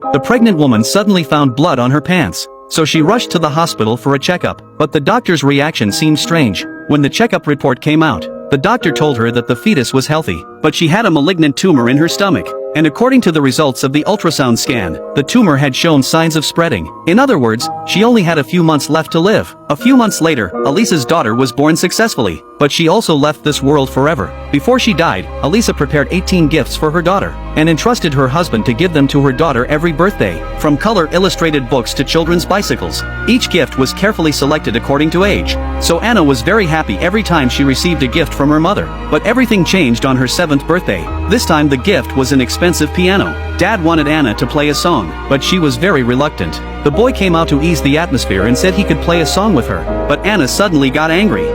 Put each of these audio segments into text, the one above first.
The pregnant woman suddenly found blood on her pants, so she rushed to the hospital for a checkup, but the doctor's reaction seemed strange. When the checkup report came out, the doctor told her that the fetus was healthy, but she had a malignant tumor in her stomach. And according to the results of the ultrasound scan, the tumor had shown signs of spreading. In other words, she only had a few months left to live. A few months later, Elisa's daughter was born successfully, but she also left this world forever. Before she died, Elisa prepared 18 gifts for her daughter, and entrusted her husband to give them to her daughter every birthday, from color-illustrated books to children's bicycles. Each gift was carefully selected according to age. So Anna was very happy every time she received a gift from her mother. But everything changed on her 7th birthday. This time the gift was an expensive piano. Dad wanted Anna to play a song, but she was very reluctant. The boy came out to ease the atmosphere and said he could play a song with her, but Anna suddenly got angry.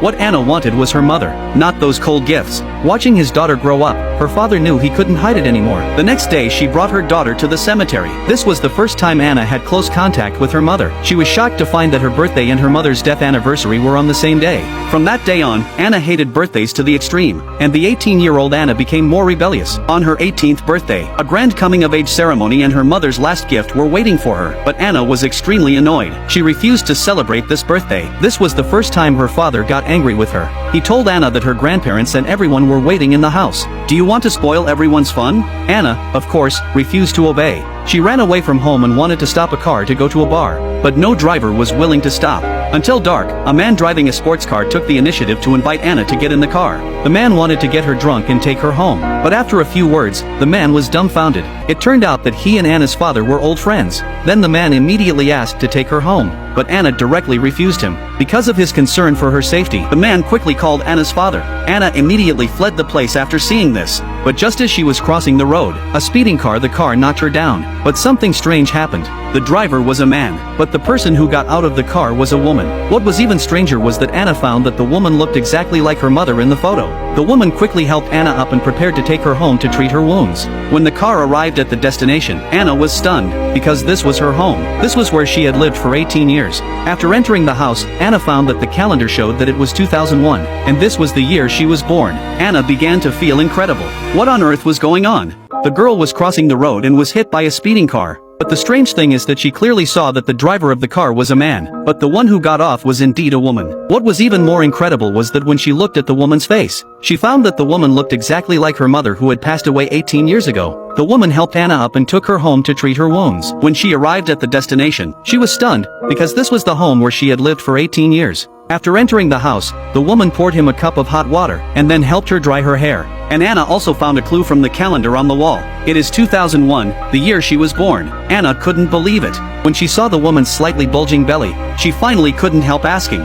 What Anna wanted was her mother, not those cold gifts. Watching his daughter grow up, her father knew he couldn't hide it anymore. The next day she brought her daughter to the cemetery. This was the first time Anna had close contact with her mother. She was shocked to find that her birthday and her mother's death anniversary were on the same day. From that day on, Anna hated birthdays to the extreme, and the 18-year-old Anna became more rebellious. On her 18th birthday, a grand coming-of-age ceremony and her mother's last gift were waiting for her, but Anna was extremely annoyed. She refused to celebrate this birthday. This was the first time her father got angry with her. He told Anna that her grandparents and everyone were waiting in the house. Do you want to spoil everyone's fun? Anna, of course, refused to obey. She ran away from home and wanted to stop a car to go to a bar, but no driver was willing to stop. Until dark, a man driving a sports car took the initiative to invite Anna to get in the car. The man wanted to get her drunk and take her home, but after a few words, the man was dumbfounded. It turned out that he and Anna's father were old friends. Then the man immediately asked to take her home, but Anna directly refused him. Because of his concern for her safety, the man quickly called Anna's father. Anna immediately fled the place after seeing this, but just as she was crossing the road, a speeding car knocked her down. But something strange happened. The driver was a man, but the person who got out of the car was a woman. What was even stranger was that Anna found that the woman looked exactly like her mother in the photo. The woman quickly helped Anna up and prepared to take her home to treat her wounds. When the car arrived at the destination, Anna was stunned, because this was her home. This was where she had lived for 18 years. After entering the house, Anna found that the calendar showed that it was 2001, and this was the year she was born. Anna began to feel incredible. What on earth was going on? The girl was crossing the road and was hit by a speeding car. But the strange thing is that she clearly saw that the driver of the car was a man, but the one who got off was indeed a woman. What was even more incredible was that when she looked at the woman's face, she found that the woman looked exactly like her mother who had passed away 18 years ago. The woman helped Anna up and took her home to treat her wounds. When she arrived at the destination, she was stunned, because this was the home where she had lived for 18 years. After entering the house, the woman poured him a cup of hot water, and then helped her dry her hair. And Anna also found a clue from the calendar on the wall. It is 2001, the year she was born. Anna couldn't believe it. When she saw the woman's slightly bulging belly, she finally couldn't help asking.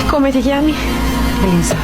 ¿Cómo te llamas? Elisa.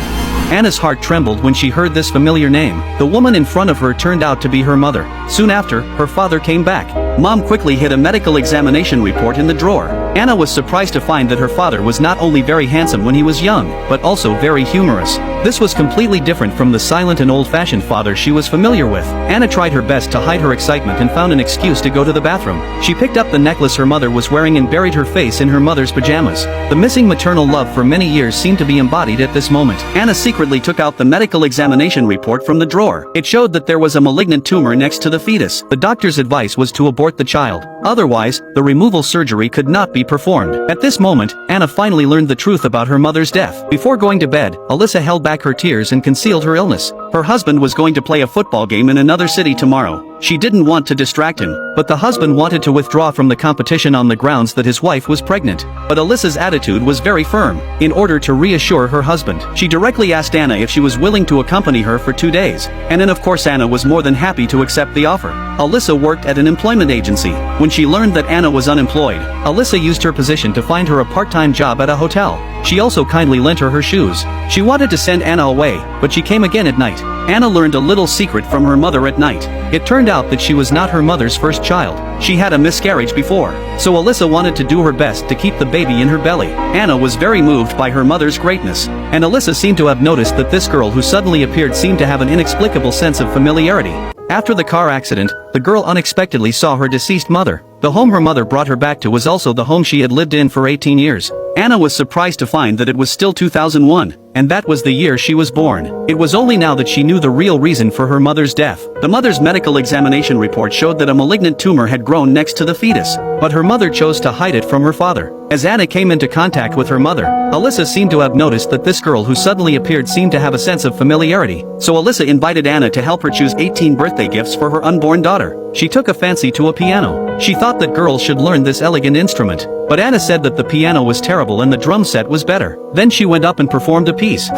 Anna's heart trembled when she heard this familiar name. The woman in front of her turned out to be her mother. Soon after, her father came back. Mom quickly hid a medical examination report in the drawer. Anna was surprised to find that her father was not only very handsome when he was young, but also very humorous. This was completely different from the silent and old-fashioned father she was familiar with. Anna tried her best to hide her excitement and found an excuse to go to the bathroom. She picked up the necklace her mother was wearing and buried her face in her mother's pajamas. The missing maternal love for many years seemed to be embodied at this moment. Anna secretly took out the medical examination report from the drawer. It showed that there was a malignant tumor next to the fetus. The doctor's advice was to abort the child. Otherwise, the removal surgery could not be performed. At this moment, Anna finally learned the truth about her mother's death. Before going to bed, Alyssa held back her tears and concealed her illness. Her husband was going to play a football game in another city tomorrow. She didn't want to distract him, but the husband wanted to withdraw from the competition on the grounds that his wife was pregnant. But Alyssa's attitude was very firm. In order to reassure her husband, she directly asked Anna if she was willing to accompany her for 2 days. And then of course Anna was more than happy to accept the offer. Alyssa worked at an employment agency. When she learned that Anna was unemployed, Alyssa used her position to find her a part-time job at a hotel. She also kindly lent her shoes. She wanted to send Anna away, but she came again at night. Anna learned a little secret from her mother at night. It turned out that she was not her mother's first child. She had a miscarriage before. So Alyssa wanted to do her best to keep the baby in her belly. Anna was very moved by her mother's greatness. And Alyssa seemed to have noticed that this girl who suddenly appeared seemed to have an inexplicable sense of familiarity. After the car accident, the girl unexpectedly saw her deceased mother. The home her mother brought her back to was also the home she had lived in for 18 years. Anna was surprised to find that it was still 2001. and that was the year she was born. It was only now that she knew the real reason for her mother's death. The mother's medical examination report showed that a malignant tumor had grown next to the fetus, but her mother chose to hide it from her father. As Anna came into contact with her mother, Alyssa seemed to have noticed that this girl who suddenly appeared seemed to have a sense of familiarity. So Alyssa invited Anna to help her choose 18 birthday gifts for her unborn daughter. She took a fancy to a piano. She thought that girls should learn this elegant instrument, but Anna said that the piano was terrible and the drum set was better. Then she went up and performed a piece.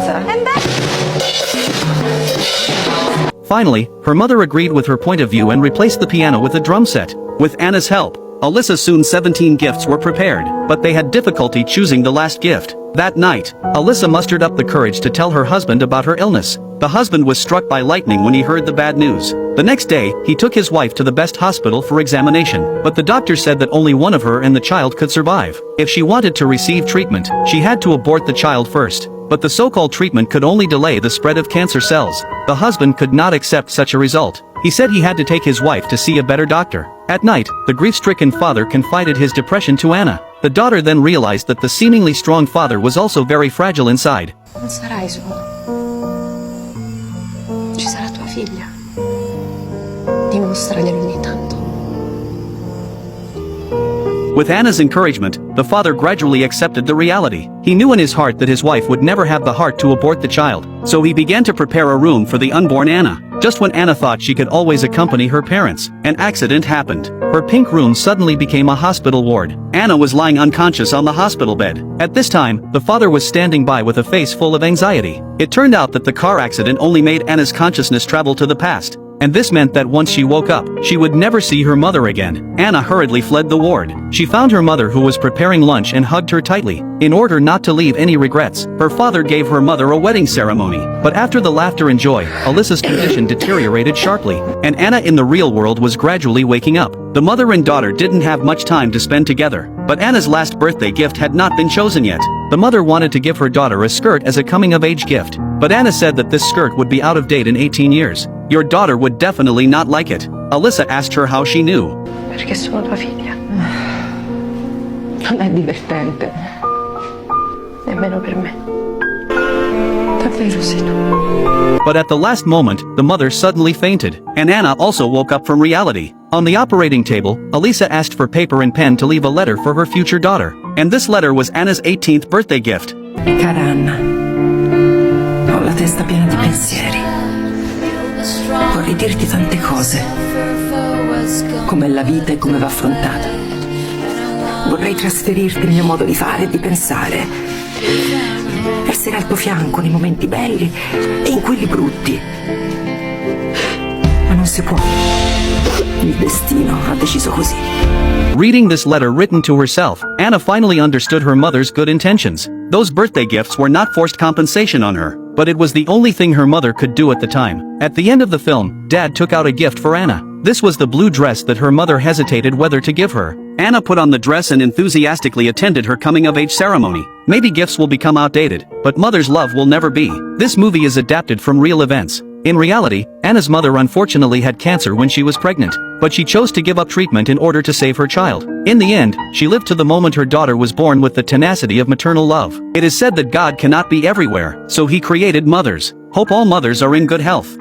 Finally, her mother agreed with her point of view and replaced the piano with a drum set. With Anna's help, Alyssa's soon 17 gifts were prepared, but they had difficulty choosing the last gift. That night, Alyssa mustered up the courage to tell her husband about her illness. The husband was struck by lightning when he heard the bad news. The next day, he took his wife to the best hospital for examination, but the doctor said that only one of her and the child could survive. If she wanted to receive treatment, she had to abort the child first. But the so-called treatment could only delay the spread of cancer cells. The husband could not accept such a result. He said he had to take his wife to see a better doctor. At night, the grief-stricken father confided his depression to Anna. The daughter then realized that the seemingly strong father was also very fragile inside. Non sarai solo. Ci sarà tua figlia. Dimostraglielo ogni tanto. With Anna's encouragement, the father gradually accepted the reality. He knew in his heart that his wife would never have the heart to abort the child, so he began to prepare a room for the unborn Anna. Just when Anna thought she could always accompany her parents, an accident happened. Her pink room suddenly became a hospital ward. Anna was lying unconscious on the hospital bed. At this time, the father was standing by with a face full of anxiety. It turned out that the car accident only made Anna's consciousness travel to the past, and this meant that once she woke up, she would never see her mother again. Anna hurriedly fled the ward. She found her mother who was preparing lunch and hugged her tightly. In order not to leave any regrets, her father gave her mother a wedding ceremony. But after the laughter and joy, Alyssa's condition deteriorated sharply, and Anna in the real world was gradually waking up. The mother and daughter didn't have much time to spend together, but Anna's last birthday gift had not been chosen yet. The mother wanted to give her daughter a skirt as a coming-of-age gift, but Anna said that this skirt would be out of date in 18 years. Your daughter would definitely not like it. Alyssa asked her how she knew. Perché sono tua figlia. Non è divertente. Nemmeno per me. Davvero sei tu. But at the last moment, the mother suddenly fainted, and Anna also woke up from reality. On the operating table, Alyssa asked for paper and pen to leave a letter for her future daughter, and this letter was Anna's 18th birthday gift. Cara Anna, ho la testa piena di pensieri. Vorrei dirti tante cose, com'è la vita e come va affrontata. Vorrei trasferirti il mio modo di fare e di pensare, essere al tuo fianco nei momenti belli e in quelli brutti. Ma non si può. Il destino ha deciso così. Reading this letter written to herself, Anna finally understood her mother's good intentions. Those birthday gifts were not forced compensation on her, but it was the only thing her mother could do at the time. At the end of the film, Dad took out a gift for Anna. This was the blue dress that her mother hesitated whether to give her. Anna put on the dress and enthusiastically attended her coming-of-age ceremony. Maybe gifts will become outdated, but mother's love will never be. This movie is adapted from real events. In reality, Anna's mother unfortunately had cancer when she was pregnant, but she chose to give up treatment in order to save her child. In the end, she lived to the moment her daughter was born with the tenacity of maternal love. It is said that God cannot be everywhere, so he created mothers. Hope all mothers are in good health.